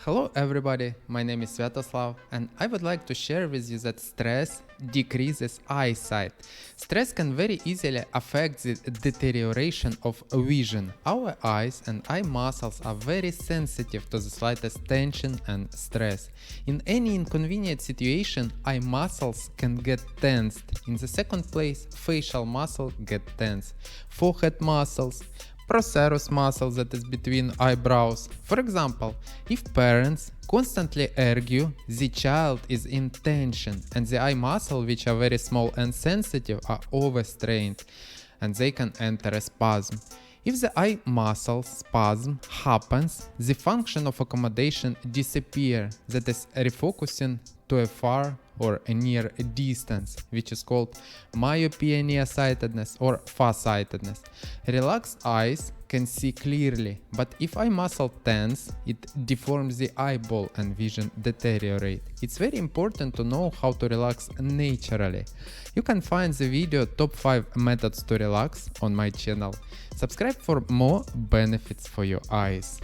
Hello everybody, my name is Sviatoslav and I would like to share with you that stress decreases eyesight. Stress can very easily affect the deterioration of vision. Our eyes and eye muscles are very sensitive to the slightest tension and stress. In any inconvenient situation, eye muscles can get tensed. In the second place, facial muscle get tense. Forehead muscles, procerus muscle that is between eyebrows. For example, if parents constantly argue, the child is in tension and the eye muscle, which are very small and sensitive, are overstrained and they can enter a spasm. If the eye muscle spasm happens, the function of accommodation disappears, that is refocusing to a far or a near a distance, which is called myopia nearsightedness or farsightedness. Relaxed eyes can see clearly, but if eye muscle tense, it deforms the eyeball and vision deteriorate. It's very important to know how to relax naturally. You can find the video top 5 methods to relax on my channel. Subscribe for more benefits for your eyes.